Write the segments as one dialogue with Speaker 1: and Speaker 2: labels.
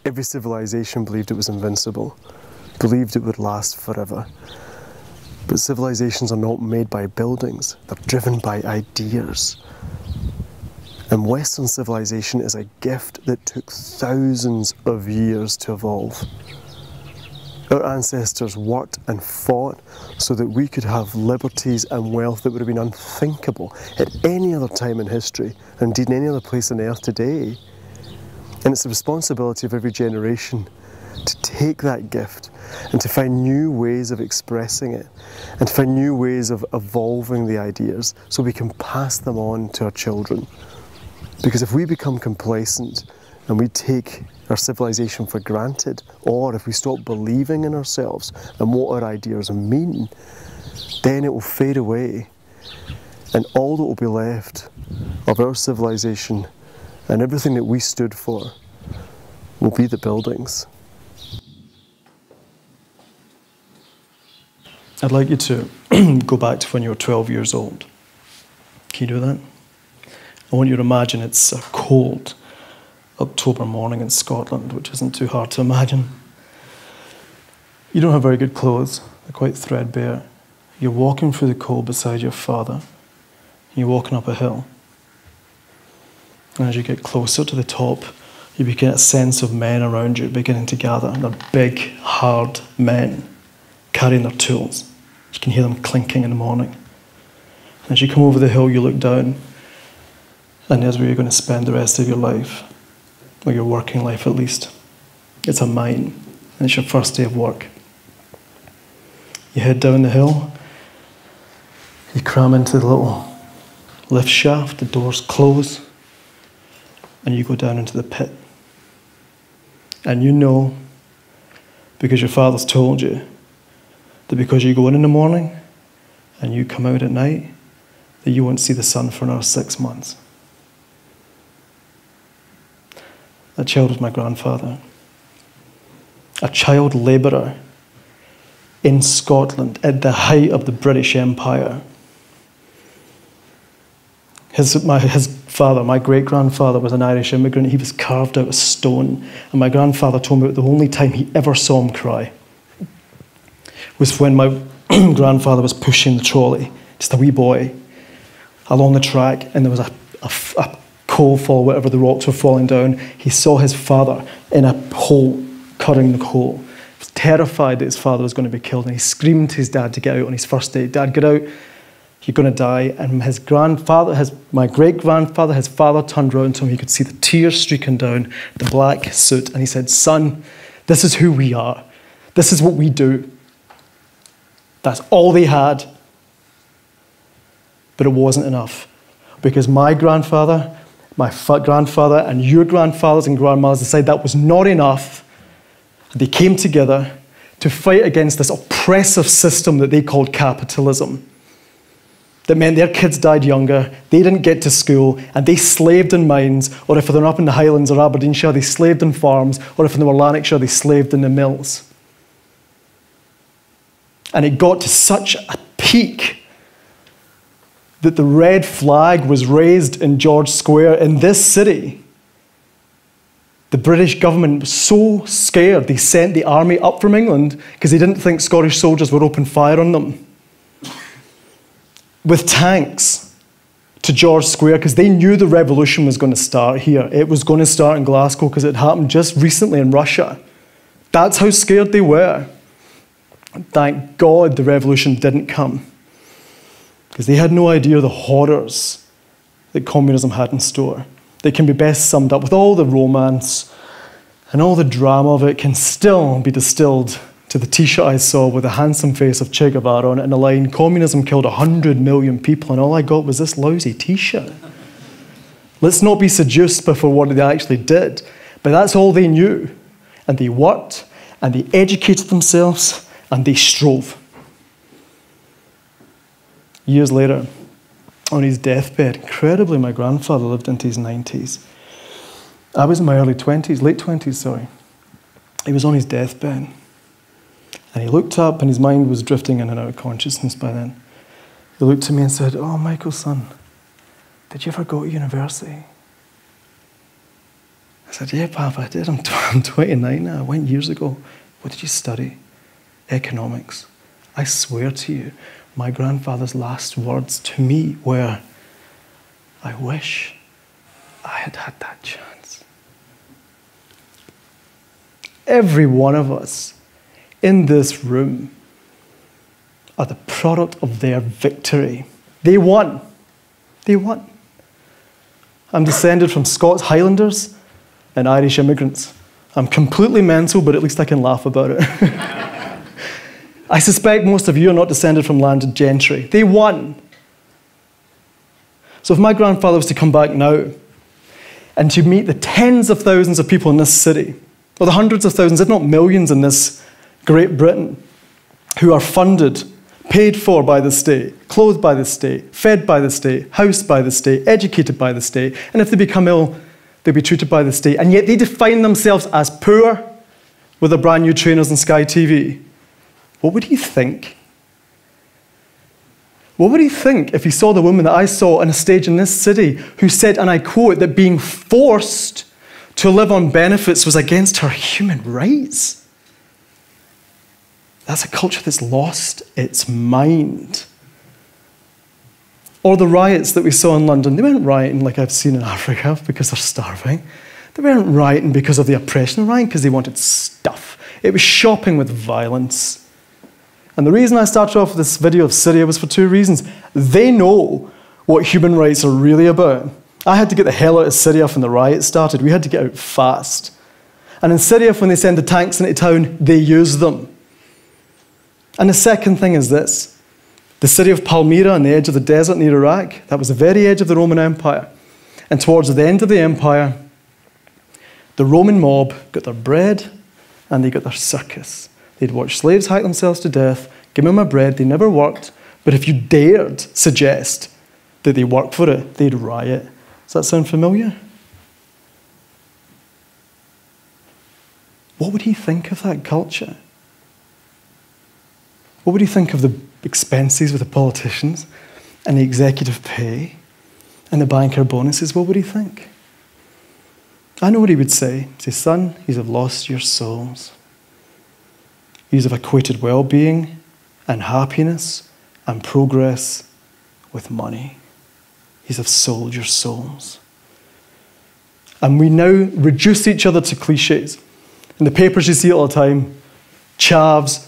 Speaker 1: Every civilization believed it was invincible, believed it would last forever. But civilizations are not made by buildings, they're driven by ideas. And Western civilization is a gift that took thousands of years to evolve. Our ancestors worked and fought so that we could have liberties and wealth that would have been unthinkable at any other time in history, and indeed in any other place on earth today. And it's the responsibility of every generation to take that gift and to find new ways of expressing it and to find new ways of evolving the ideas so we can pass them on to our children. Because if we become complacent and we take our civilization for granted, or if we stop believing in ourselves and what our ideas mean, then it will fade away. And all that will be left of our civilization and everything that we stood for will be the buildings.
Speaker 2: I'd like you to go back to when you were 12 years old. Can you do that? I want you to imagine it's a cold October morning in Scotland, which isn't too hard to imagine. You don't have very good clothes, they're quite threadbare. You're walking through the cold beside your father. You're walking up a hill. And as you get closer to the top, you begin a sense of men around you beginning to gather. And they're big, hard men carrying their tools. You can hear them clinking in the morning. And as you come over the hill, you look down, and there's where you're going to spend the rest of your life, or your working life at least. It's a mine, and it's your first day of work. You head down the hill, you cram into the little lift shaft, the doors close, and you go down into the pit. And you know, because your father's told you, that because you go in the morning and you come out at night, that you won't see the sun for another 6 months. That child was my grandfather. A child labourer in Scotland at the height of the British Empire. His father, my great-grandfather, was an Irish immigrant. He was carved out of stone. And my grandfather told me that the only time he ever saw him cry was when my grandfather was pushing the trolley, just a wee boy, along the track, and there was a coal fall, whatever the rocks were falling down. He saw his father in a hole, cutting the coal. He was terrified that his father was going to be killed, and he screamed to his dad to get out on his first day. Dad, get out, you're going to die. And my great-grandfather, his father turned around to him. He could see the tears streaking down the black suit, and he said, son, this is who we are. This is what we do. That's all they had. But it wasn't enough. Because my grandfather, grandfather, and your grandfathers and grandmothers decided that was not enough. They came together to fight against this oppressive system that they called capitalism. That meant their kids died younger, they didn't get to school, and they slaved in mines, or if they're up in the Highlands or Aberdeenshire, they slaved in farms, or if they were Lanarkshire, they slaved in the mills. And it got to such a peak that the red flag was raised in George Square in this city. The British government was so scared they sent the army up from England because they didn't think Scottish soldiers would open fire on them with tanks to George Square, because they knew the revolution was going to start here. It was going to start in Glasgow because it happened just recently in Russia. That's how scared they were. Thank God the revolution didn't come, because they had no idea the horrors that communism had in store. They can be best summed up with all the romance and all the drama of it can still be distilled to the t-shirt I saw with the handsome face of Che Guevara on it and the line, communism killed 100 million people and all I got was this lousy t-shirt. Let's not be seduced before what they actually did, but that's all they knew. And they worked and they educated themselves and they strove. Years later, on his deathbed, incredibly, my grandfather lived into his 90s. I was in my early 20s, late 20s, sorry. He was on his deathbed. And he looked up, and his mind was drifting in and out of consciousness by then. He looked at me and said, "Oh, Michael, son, did you ever go to university?" I said, yeah, Papa, I did. I'm 29 now. I went years ago. What did you study? Economics. I swear to you, my grandfather's last words to me were, I wish I had had that chance. Every one of us in this room are the product of their victory. They won. They won. I'm descended from Scots Highlanders and Irish immigrants. I'm completely mental, but at least I can laugh about it. I suspect most of you are not descended from landed gentry. They won. So if my grandfather was to come back now and to meet the tens of thousands of people in this city, or the hundreds of thousands, if not millions in this Great Britain, who are funded, paid for by the state, clothed by the state, fed by the state, housed by the state, educated by the state, and if they become ill, they'll be treated by the state, and yet they define themselves as poor with their brand new trainers and Sky TV. What would he think? What would he think if he saw the woman that I saw on a stage in this city who said, and I quote, that being forced to live on benefits was against her human rights? That's a culture that's lost its mind. Or the riots that we saw in London. They weren't rioting like I've seen in Africa because they're starving. They weren't rioting because of the oppression. They were rioting because they wanted stuff. It was shopping with violence. And the reason I started off with this video of Syria was for two reasons. They know what human rights are really about. I had to get the hell out of Syria when the riots started. We had to get out fast. And in Syria, when they send the tanks into town, they use them. And the second thing is this. The city of Palmyra on the edge of the desert near Iraq, that was the very edge of the Roman Empire. And towards the end of the empire, the Roman mob got their bread and they got their circus. They'd watch slaves hack themselves to death, give them their bread, they never worked, but if you dared suggest that they worked for it, they'd riot. Does that sound familiar? What would he think of that culture? What would he think of the expenses with the politicians and the executive pay and the banker bonuses? What would he think? I know what he would say. He'd say, son, you have lost your souls. You have equated well-being and happiness and progress with money. You have sold your souls. And we now reduce each other to cliches. In the papers you see it all the time, chavs,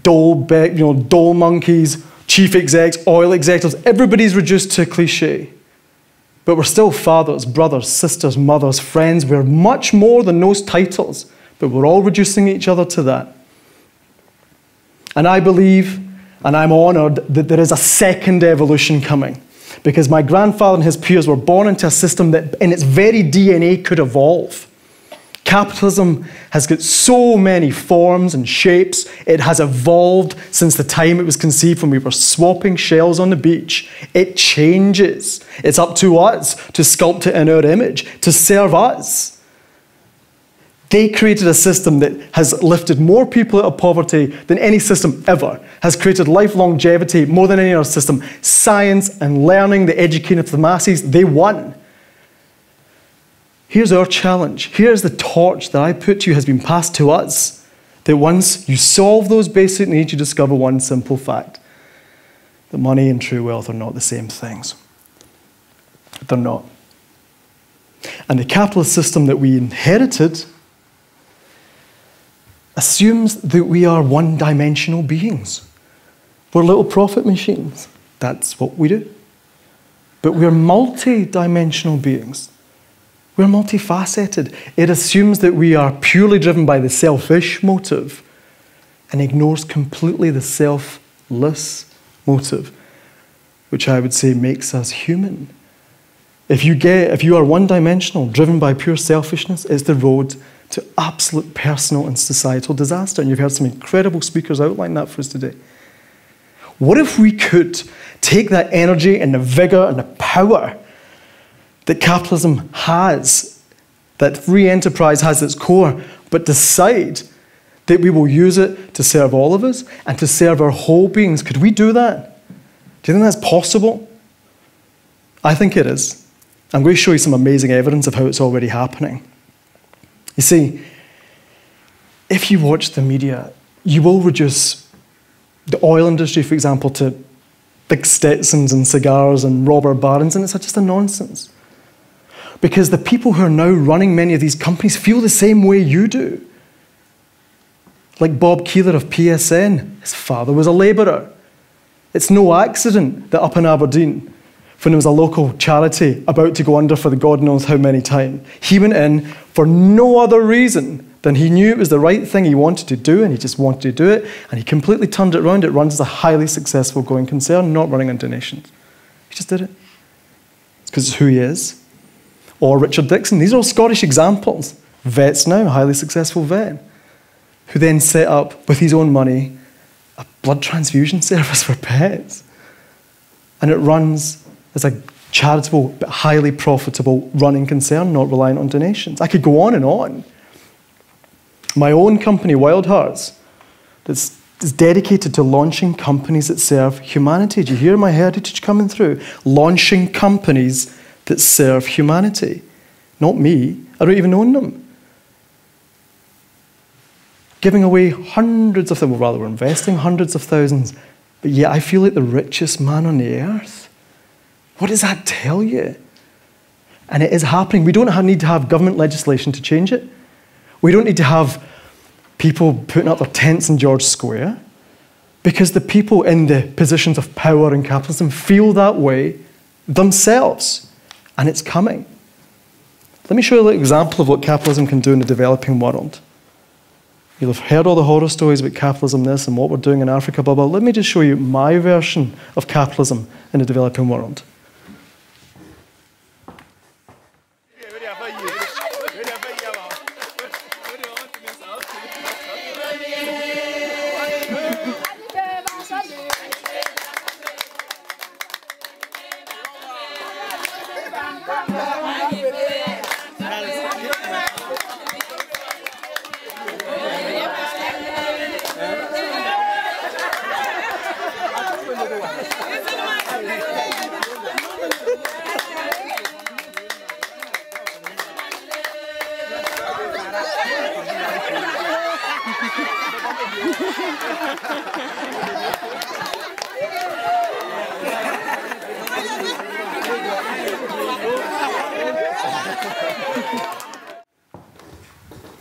Speaker 2: dole monkeys, chief execs, oil executives, everybody's reduced to a cliche. But we're still fathers, brothers, sisters, mothers, friends. We're much more than those titles, but we're all reducing each other to that. And I believe, and I'm honoured, that there is a second evolution coming. Because my grandfather and his peers were born into a system that in its very DNA could evolve. Capitalism has got so many forms and shapes. It has evolved since the time it was conceived when we were swapping shells on the beach. It changes. It's up to us to sculpt it in our image, to serve us. They created a system that has lifted more people out of poverty than any system ever, has created life longevity more than any other system. Science and learning, the educating of the masses, they won. Here's our challenge. Here's the torch that I put to you has been passed to us. That once you solve those basic needs, you discover one simple fact. That money and true wealth are not the same things. They're not. And the capitalist system that we inherited assumes that we are one-dimensional beings. We're little profit machines. That's what we do. But we're multi-dimensional beings. We're multifaceted. It assumes that we are purely driven by the selfish motive and ignores completely the selfless motive, which I would say makes us human. If you are one-dimensional, driven by pure selfishness, it's the road to absolute personal and societal disaster. And you've heard some incredible speakers outline that for us today. What if we could take that energy and the vigor and the power that capitalism has, that free enterprise has at its core, but decide that we will use it to serve all of us and to serve our whole beings? Could we do that? Do you think that's possible? I think it is. I'm going to show you some amazing evidence of how it's already happening. You see, if you watch the media, you will reduce the oil industry, for example, to big Stetsons and cigars and robber barons, and it's just a nonsense. Because the people who are now running many of these companies feel the same way you do. Like Bob Keeler of PSN, his father was a labourer. It's no accident that up in Aberdeen, when there was a local charity about to go under for the God knows how many times, he went in for no other reason than he knew it was the right thing he wanted to do, and he just wanted to do it, and he completely turned it around. It runs as a highly successful going concern, not running on donations. He just did it. It's because it's who he is. Or Richard Dixon. These are all Scottish examples. Vets now, highly successful vet, who then set up, with his own money, a blood transfusion service for pets. And it runs as a charitable but highly profitable running concern, not reliant on donations. I could go on and on. My own company, WildHearts, is dedicated to launching companies that serve humanity. Do you hear my heritage coming through? Launching companies that serve humanity. Not me. I don't even own them. Giving away hundreds of them, well, rather, we're investing hundreds of thousands, but yet I feel like the richest man on the earth. What does that tell you? And it is happening. We don't need to have government legislation to change it. We don't need to have people putting up their tents in George Square, because the people in the positions of power in capitalism feel that way themselves, and it's coming. Let me show you a little example of what capitalism can do in the developing world. You'll have heard all the horror stories about capitalism, this and what we're doing in Africa, blah, blah. Let me just show you my version of capitalism in the developing world.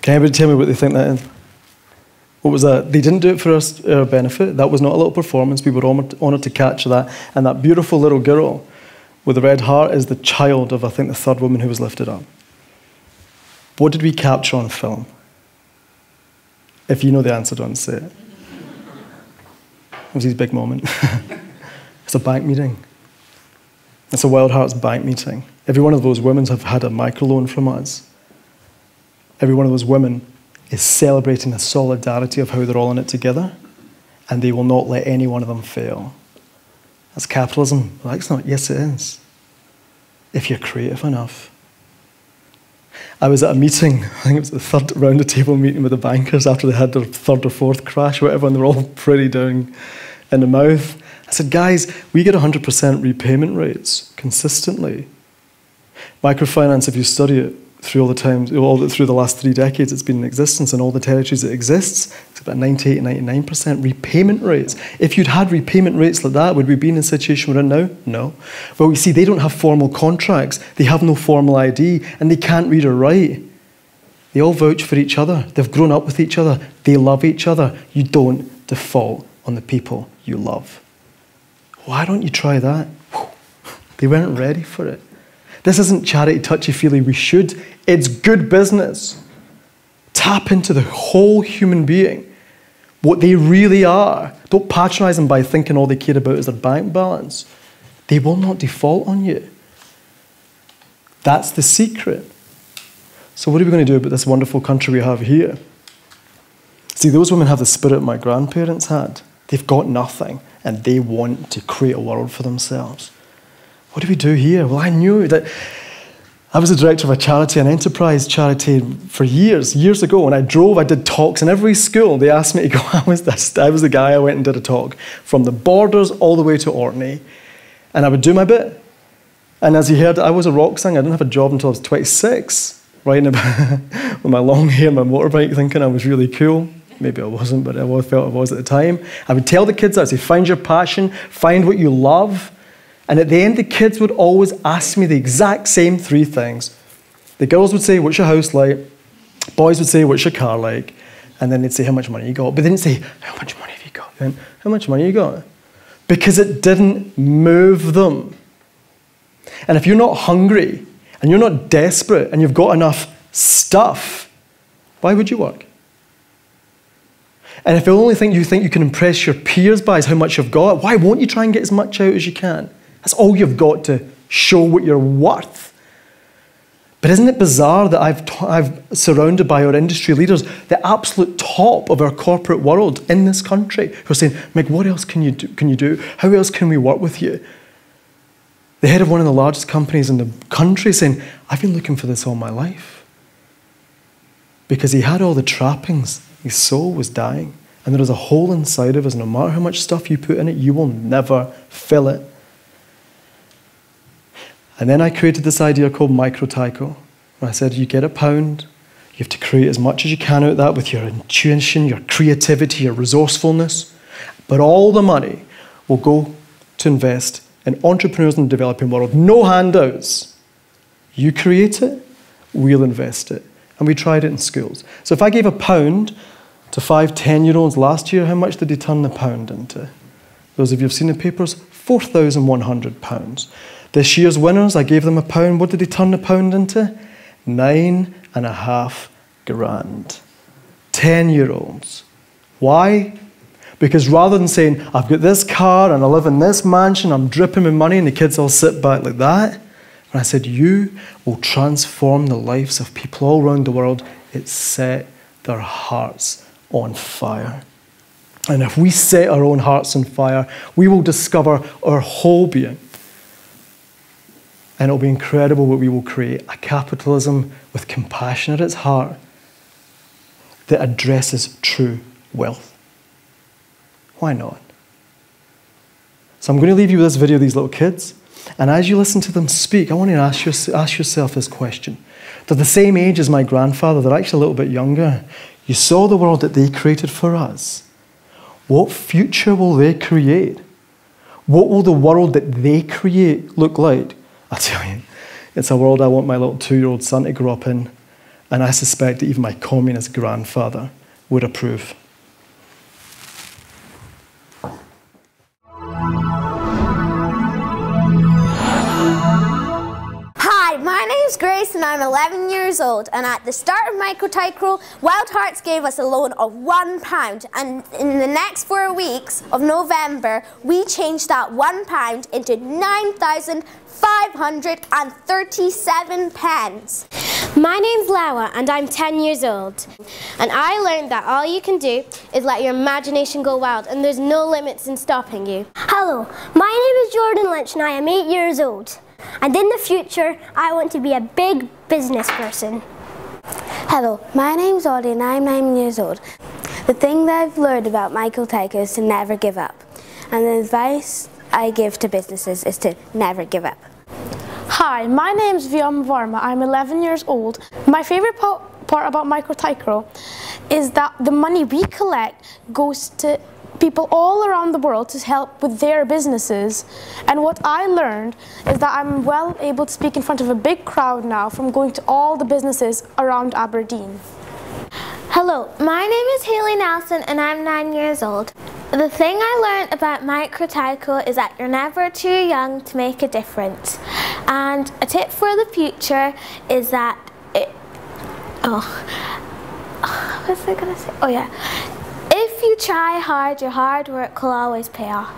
Speaker 2: Can anybody tell me what they think that is? What was that? They didn't do it for our benefit. That was not a little performance. We were honoured to capture that. And that beautiful little girl with the red heart is the child of, I think, the third woman who was lifted up. What did we capture on film? If you know the answer, don't say it. It was his big moment. It's a bank meeting. It's a WildHearts bank meeting. Every one of those women have had a microloan from us. Every one of those women is celebrating the solidarity of how they're all in it together, and they will not let any one of them fail. That's capitalism. Well, that's not. Yes, it is. If you're creative enough. I was at a meeting, I think it was the third round of table meeting with the bankers after they had their third or fourth crash, whatever, and they're all pretty down in the mouth. I said, guys, we get 100% repayment rates consistently. Microfinance, if you study it, through all the times, through the last 3 decades it's been in existence, and all the territories it exists, it's about 98, 99% repayment rates. If you'd had repayment rates like that, would we be in the situation we're in now? No. Well, you see, they don't have formal contracts, they have no formal ID, and they can't read or write. They all vouch for each other, they've grown up with each other, they love each other. You don't default on the people you love. Why don't you try that? They weren't ready for it. This isn't charity touchy-feely, we should. It's good business. Tap into the whole human being, what they really are. Don't patronise them by thinking all they care about is their bank balance. They will not default on you. That's the secret. So what are we going to do about this wonderful country we have here? See, those women have the spirit my grandparents had. They've got nothing, and they want to create a world for themselves. What do we do here? Well, I knew that I was the director of a charity, an enterprise charity for years ago, and I did talks in every school. They asked me to go. I was the guy, I went and did a talk from the Borders all the way to Orkney, and I would do my bit. And as you heard, I was a rock singer. I didn't have a job until I was 26. riding about with my long hair and my motorbike thinking I was really cool. Maybe I wasn't, but I felt I was at the time. I would tell the kids that, I'd say, find your passion, find what you love. And at the end, the kids would always ask me the exact same 3 things. The girls would say, what's your house like? Boys would say, what's your car like? And then they'd say, how much money you got? But they didn't say, how much money have you got? Then, how much money you got? Because it didn't move them. And if you're not hungry, and you're not desperate, and you've got enough stuff, why would you work? And if the only thing you think you can impress your peers by is how much you've got, why won't you try and get as much out as you can? That's all you've got to show what you're worth. But isn't it bizarre that I've surrounded by our industry leaders, the absolute top of our corporate world in this country, who are saying, Mick, what else can you do? How else can we work with you? The head of one of the largest companies in the country saying, I've been looking for this all my life. Because he had all the trappings. His soul was dying. And there is a hole inside of us. No matter how much stuff you put in it, you will never fill it. And then I created this idea called Micro-Tyco. I said, you get £1, you have to create as much as you can out of that with your intuition, your creativity, your resourcefulness. But all the money will go to invest in entrepreneurs in the developing world. No handouts. You create it, we'll invest it. And we tried it in schools. So if I gave £1 to 5 10-year-olds last year, how much did they turn the pound into? Those of you who've seen the papers, £4,100. This year's winners, I gave them £1. What did they turn the pound into? 9.5 grand. 10-year-olds. Why? Because rather than saying, I've got this car and I live in this mansion, I'm dripping with money, and the kids all sit back like that, and I said, you will transform the lives of people all around the world. It set their hearts on fire. And if we set our own hearts on fire, we will discover our whole being. And it'll be incredible what we will create. A capitalism with compassion at its heart that addresses true wealth. Why not? So I'm going to leave you with this video of these little kids. And as you listen to them speak, I want you to ask yourself this question. They're the same age as my grandfather. They're actually a little bit younger. You saw the world that they created for us. What future will they create? What will the world that they create look like? I tell you, it's a world I want my little 2-year-old son to grow up in, and I suspect that even my communist grandfather would approve.
Speaker 3: Hi, my name's Grace and I'm 11 years old, and at the start of Micro-Tyco, WildHearts gave us a loan of £1, and in the next 4 weeks of November, we changed that £1 into 9,537 pence.
Speaker 4: My name's Laura and I'm 10 years old. And I learned that all you can do is let your imagination go wild and there's no limits in stopping you.
Speaker 5: Hello, my name is Jordan Lynch and I am 8 years old. And in the future, I want to be a big business person.
Speaker 6: Hello, my name's Audie and I'm 9 years old. The thing that I've learned about Micro-Tyco is to never give up. And the advice I give to businesses is to never give up.
Speaker 7: Hi, my name's Vyom Varma. I'm 11 years old. My favorite part about Micro-Tyco is that the money we collect goes to people all around the world to help with their businesses. And what I learned is that I'm well able to speak in front of a big crowd now from going to all the businesses around Aberdeen.
Speaker 4: Hello, my name is Haley Nelson and I'm 9 years old. The thing I learned about Micro-Tyco is that you're never too young to make a difference. And a tip for the future is that what's I gonna say? Oh yeah. If you try hard, your hard work will always pay off.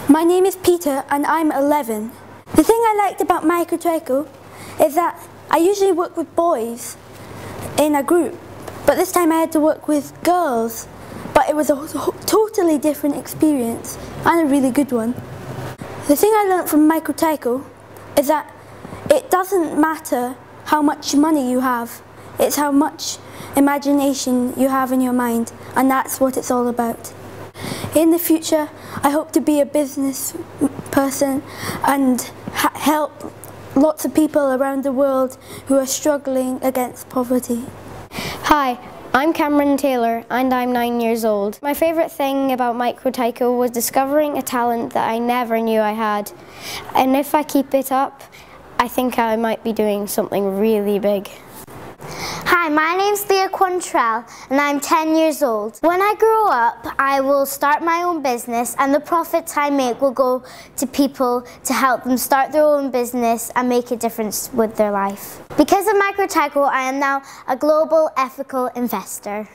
Speaker 5: My name is Peter and I'm 11. The thing I liked about Micro-Tyco is that I usually work with boys in a group, but this time I had to work with girls. But it was a totally different experience and a really good one. The thing I learned from Micro-Tyco is that it doesn't matter how much money you have, it's how much imagination you have in your mind, and that's what it's all about. In the future, I hope to be a business person and help lots of people around the world who are struggling against poverty.
Speaker 8: Hi, I'm Cameron Taylor and I'm 9 years old. My favourite thing about Micro-Tyco was discovering a talent that I never knew I had. And if I keep it up, I think I might be doing something really big.
Speaker 9: Hi, my name's Leah Quantrell and I'm 10 years old. When I grow up, I will start my own business and the profits I make will go to people to help them start their own business and make a difference with their life. Because of Micro-Tyco, I am now a global ethical investor.